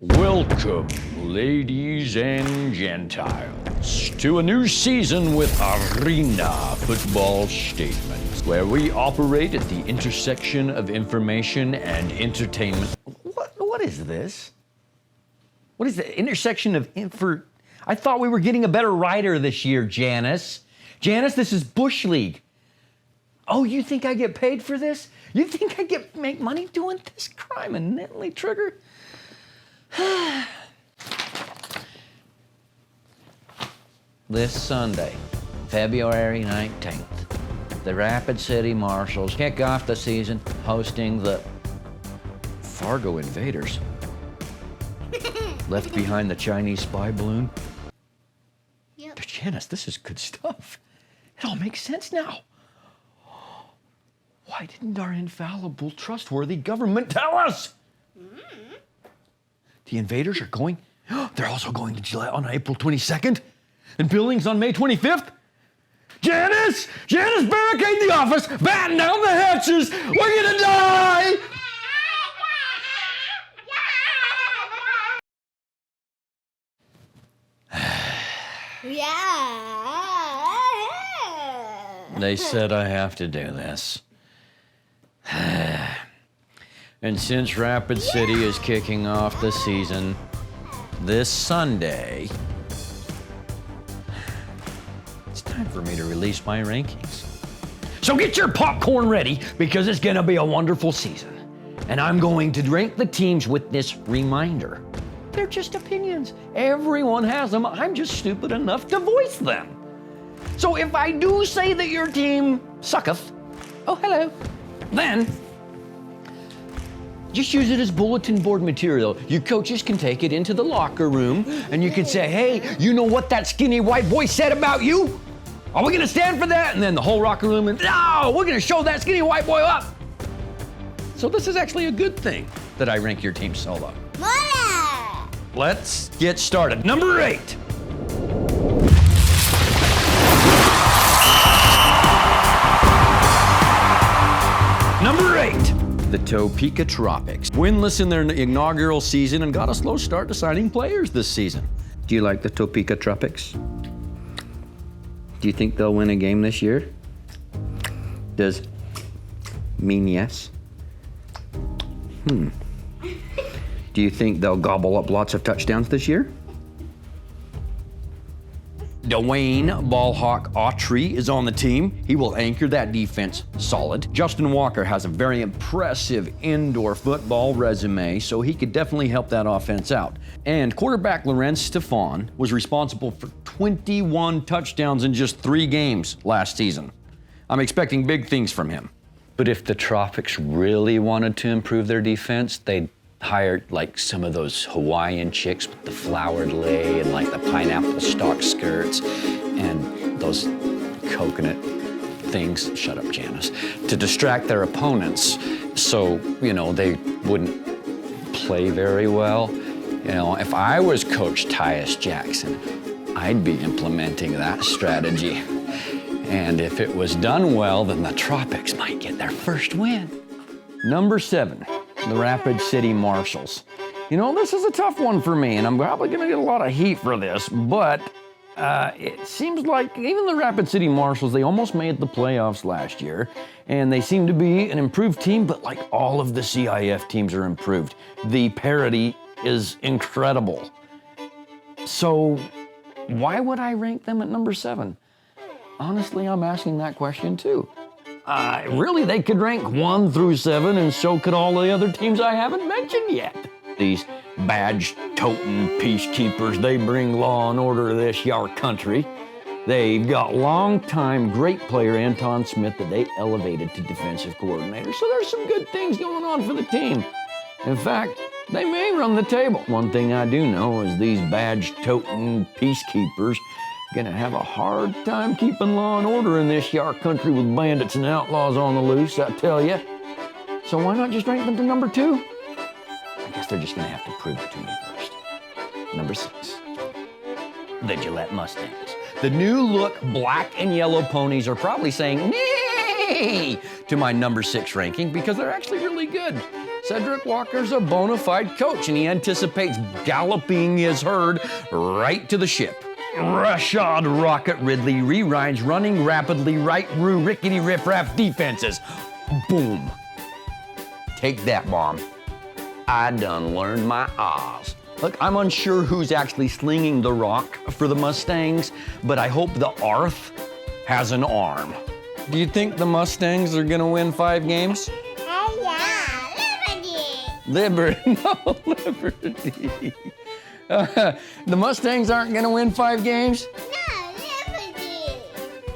Welcome, ladies and gentiles, to a new season with Arena Football Statements, where we operate at the intersection of information and entertainment. What is this? What is the intersection of I thought we were getting a better writer this year, Janice. Janice, this is Bush League. Oh, you think I get paid for this? You think I make money doing this crime and Netley Trigger? This Sunday, February 19th, the Rapid City Marshals kick off the season hosting the Fargo Invaders. Left behind the Chinese spy balloon. Yep. Janice, this is good stuff. It all makes sense now. Why didn't our infallible, trustworthy government tell us? The Invaders are going, they're also going to Gillette on April 22nd and Billings on May 25th. Janice, barricade the office, batten down the hatches, we're gonna die! They said I have to do this. And since Rapid City is kicking off the season this Sunday, it's time for me to release my rankings. So get your popcorn ready, because it's gonna be a wonderful season. And I'm going to rank the teams with this reminder. They're just opinions. Everyone has them. I'm just stupid enough to voice them. So if I do say that your team sucketh, oh hello, then just use it as bulletin board material. You coaches can take it into the locker room and you can say, hey, you know what that skinny white boy said about you? Are we gonna stand for that? And then the whole locker room, no, we're gonna show that skinny white boy up. So this is actually a good thing that I rank your team so low. Let's get started. Number 8. Number 8. The Topeka Tropics. Winless in their inaugural season and got a slow start to signing players this season. Do you like the Topeka Tropics? Do you think they'll win a game this year? Does mean yes? Do you think they'll gobble up lots of touchdowns this year? Dwayne Ballhawk Autry is on the team. He will anchor that defense solid. Justin Walker has a very impressive indoor football resume, so he could definitely help that offense out. And quarterback Lorenz Stefan was responsible for 21 touchdowns in just 3 games last season. I'm expecting big things from him. But if the Tropics really wanted to improve their defense, they'd hire like some of those Hawaiian chicks with the flowered lei and like the pineapple stalk skirts and those coconut things, shut up Janice, to distract their opponents so, they wouldn't play very well. If I was Coach Tyus Jackson, I'd be implementing that strategy. And if it was done well, then the Tropics might get their first win. Number 7. The Rapid City Marshals. This is a tough one for me, and I'm probably gonna get a lot of heat for this, but it seems like even the Rapid City Marshals, they almost made the playoffs last year, and they seem to be an improved team, but like all of the CIF teams are improved. The parity is incredible. So why would I rank them at number 7? Honestly, I'm asking that question too. Really, they could rank 1 through 7, and so could all the other teams I haven't mentioned yet. These badge-toting peacekeepers, they bring law and order to this yar country. They've got long-time great player Anton Smith that they elevated to defensive coordinator, so there's some good things going on for the team. In fact, they may run the table. One thing I do know is these badge-toting peacekeepers gonna have a hard time keeping law and order in this yar country with bandits and outlaws on the loose, I tell ya. So why not just rank them to number 2? I guess they're just gonna have to prove it to me first. Number 6, the Gillette Mustangs. The new look black and yellow ponies are probably saying, nee, to my number 6 ranking because they're actually really good. Cedric Walker's a bona fide coach, and he anticipates galloping his herd right to the ship. Rashad Rocket Ridley rewrites running rapidly right through rickety riff-raff defenses. Boom. Take that, Mom. I done learned my ahs. Look, I'm unsure who's actually slinging the rock for the Mustangs, but I hope the Arth has an arm. Do you think the Mustangs are gonna win 5 games? Liberty. No, Liberty. The Mustangs aren't gonna win 5 games? No, Liberty.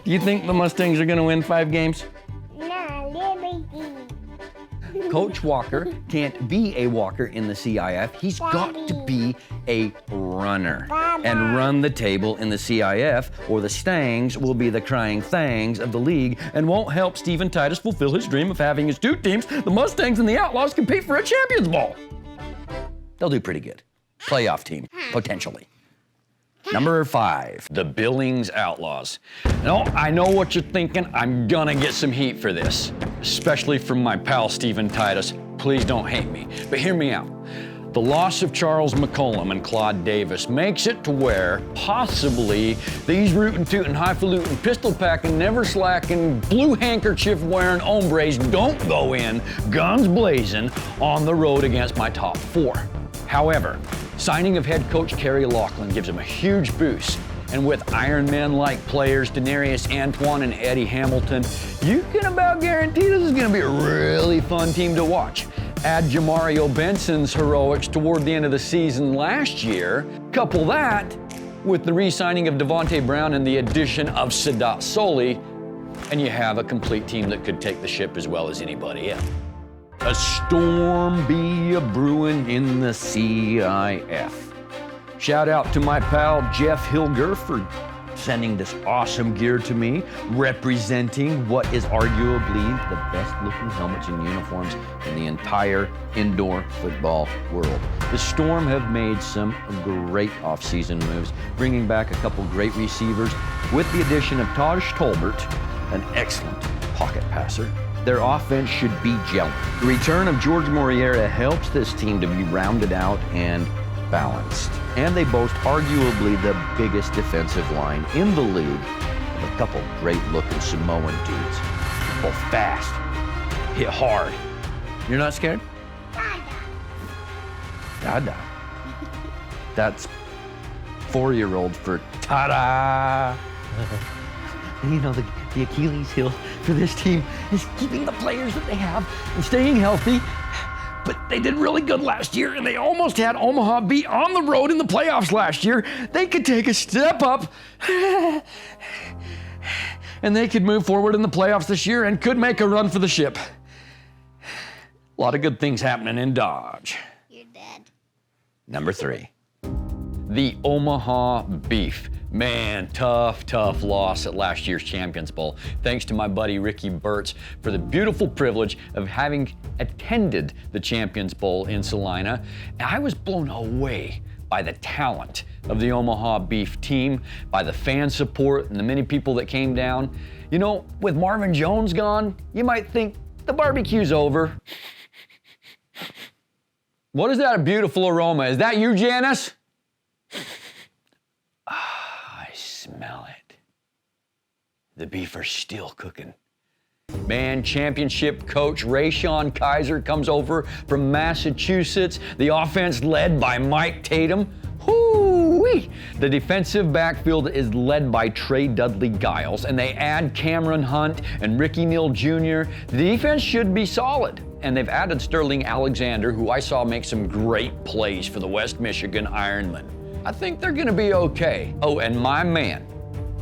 Do you think the Mustangs are gonna win 5 games? No, Liberty. Coach Walker can't be a walker in the CIF. He's got to be a runner and run the table in the CIF, or the Stangs will be the crying thangs of the league and won't help Steven Titus fulfill his dream of having his 2 teams, the Mustangs and the Outlaws, compete for a Champions Bowl. They'll do pretty good. Playoff team, potentially. Number 5, the Billings Outlaws. Now, I know what you're thinking. I'm gonna get some heat for this, especially from my pal Steven Titus. Please don't hate me, but hear me out. The loss of Charles McCollum and Claude Davis makes it to where possibly these rootin' tootin', highfalutin', pistol packing, never slacking, blue handkerchief wearing hombres don't go in guns blazing on the road against my top 4. However, signing of head coach Kerry Laughlin gives him a huge boost. And with Iron Men-like players, Denarius Antoine and Eddie Hamilton, you can about guarantee this is gonna be a really fun team to watch. Add Jamario Benson's heroics toward the end of the season last year. Couple that with the re-signing of Devontae Brown and the addition of Sadat Soli, and you have a complete team that could take the ship as well as anybody else. A storm be a-brewin' in the CIF. Shout out to my pal Jeff Hilger for sending this awesome gear to me, representing what is arguably the best looking helmets and uniforms in the entire indoor football world. The Storm have made some great off-season moves, bringing back a couple great receivers with the addition of Taj Tolbert, an excellent pocket passer. Their offense should be gelling. The return of George Moriera helps this team to be rounded out and balanced. And they boast arguably the biggest defensive line in the league, with a couple great-looking Samoan dudes. Both fast, hit hard. You're not scared? Dada. That's 4-year-old for ta-da. You know, the Achilles heel for this team is keeping the players that they have and staying healthy. But they did really good last year, and they almost had Omaha Beef on the road in the playoffs last year. They could take a step up, and they could move forward in the playoffs this year and could make a run for the ship. A lot of good things happening in Dodge. You're dead. Number 3, the Omaha Beef. Man, tough loss at last year's Champions Bowl. Thanks to my buddy Ricky Burtz for the beautiful privilege of having attended the Champions Bowl in Salina. And I was blown away by the talent of the Omaha Beef team, by the fan support and the many people that came down. You know, with Marvin Jones gone, you might think the barbecue's over. What is that, a beautiful aroma? Is that you, Janice? Smell it. The beef are still cooking. Man, championship coach Rayshon Kaiser comes over from Massachusetts. The offense led by Mike Tatum. Whoo-wee! The defensive backfield is led by Trey Dudley Giles, and they add Cameron Hunt and Ricky Neal Jr. The defense should be solid. And they've added Sterling Alexander, who I saw make some great plays for the West Michigan Ironmen. I think they're gonna be okay. Oh, and my man,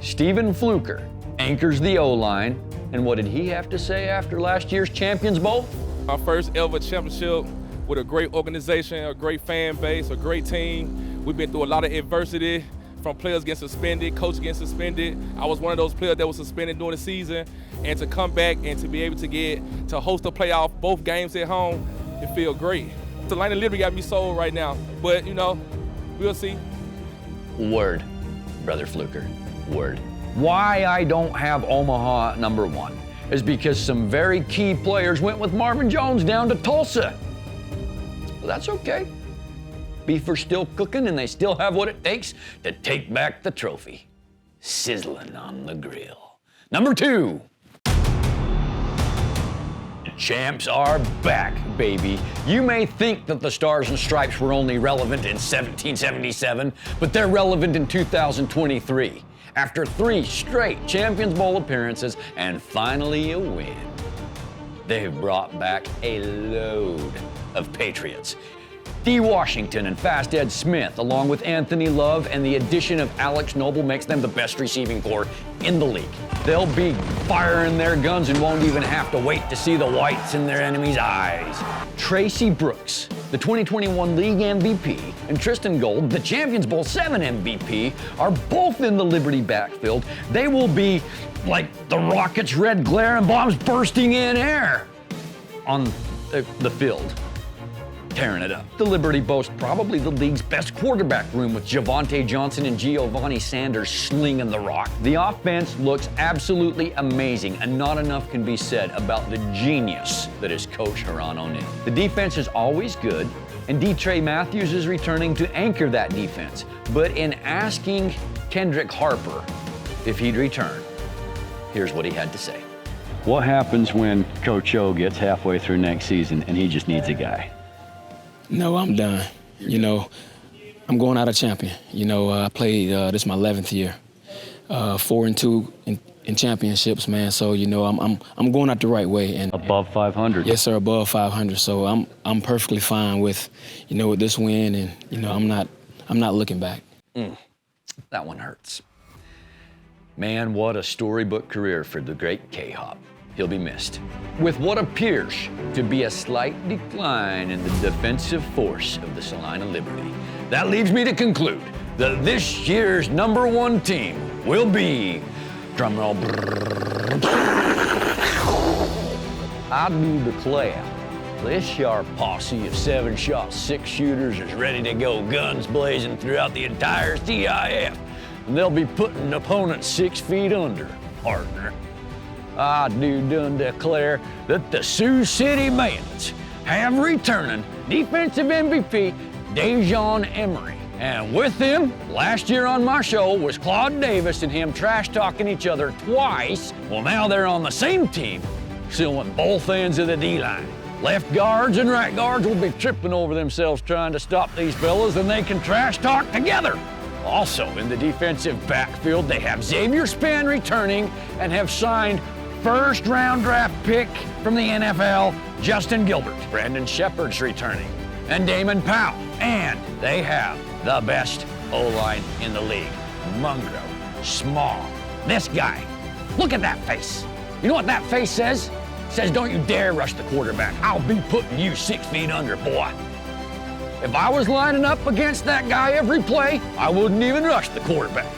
Stephen Fluker, anchors the O-line. And what did he have to say after last year's Champions Bowl? Our first ever championship with a great organization, a great fan base, a great team. We've been through a lot of adversity, from players getting suspended, coach getting suspended. I was one of those players that was suspended during the season. And to come back and to be able to host a playoff, both games at home, it feels great. Salina Liberty got me sold right now, but you know, we'll see. Word, Brother Fluker, word. Why I don't have Omaha number 1 is because some very key players went with Marvin Jones down to Tulsa. that's okay. Beef are still cooking and they still have what it takes to take back the trophy. Sizzling on the grill. Number 2. The champs are back, baby. You may think that the Stars and Stripes were only relevant in 1777, but they're relevant in 2023. After 3 straight Champions Bowl appearances and finally a win, they've brought back a load of Patriots. D. Washington and Fast Ed Smith, along with Anthony Love and the addition of Alex Noble, makes them the best receiving corps in the league. They'll be firing their guns and won't even have to wait to see the whites in their enemies' eyes. Tracy Brooks, the 2021 league MVP, and Tristan Gold, the Champions Bowl 7 MVP, are both in the Liberty backfield. They will be like the Rockets' red glare and bombs bursting in air on the field, tearing it up. The Liberty boasts probably the league's best quarterback room with Javonte Johnson and Giovanni Sanders slinging the rock. The offense looks absolutely amazing, and not enough can be said about the genius that is Coach Huron O'Neill. The defense is always good, and D-Trey Matthews is returning to anchor that defense. But in asking Kendrick Harper if he'd return, here's what he had to say. What happens when Coach O gets halfway through next season and he just needs a guy? No, I'm done. You know, I'm going out a champion. You know, I played, this is my 11th year, 4-2 in championships, man. So, you know, I'm going out the right way. And Above 500. yes, sir, above 500. So I'm perfectly fine with, you know, with this win, and you know, I'm not looking back. That one hurts. Man, what a storybook career for the great K-Hop. He'll be missed. With what appears to be a slight decline in the defensive force of the Salina Liberty, that leaves me to conclude that this year's #1 team will be, drumroll, I do declare, this here posse of 7-shot 6-shooters is ready to go guns blazing throughout the entire CIF, and they'll be putting opponents 6 feet under, partner. I do done declare that the Sioux City Bandits have returning defensive MVP Dejon Emery. And with him, last year on my show was Claude Davis and him trash-talking each other twice. Well, now they're on the same team, sealing both ends of the D-line. Left guards and right guards will be tripping over themselves trying to stop these fellas, and they can trash-talk together. Also, in the defensive backfield, they have Xavier Spann returning and have signed first-round draft pick from the NFL, Justin Gilbert. Brandon Shepard's returning, and Damon Powell. And they have the best O-line in the league. Mungro, Small. This guy, look at that face. You know what that face says? It says, don't you dare rush the quarterback. I'll be putting you 6 feet under, boy. If I was lining up against that guy every play, I wouldn't even rush the quarterback.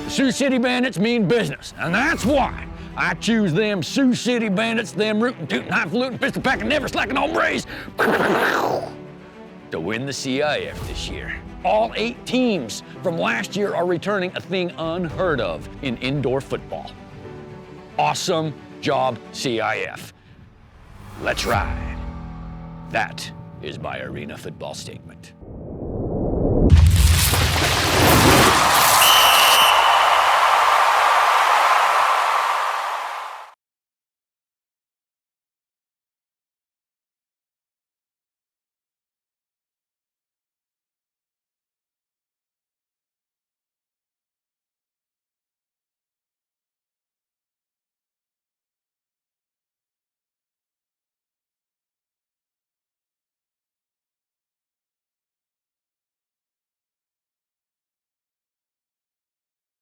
The Sioux City Bandits mean business, and that's why I choose them Sioux City Bandits, them rootin', tootin', highfalutin', pistol packin', never slacking hombres, to win the CIF this year. All 8 teams from last year are returning, a thing unheard of in indoor football. Awesome job, CIF. Let's ride. That is my arena football statement.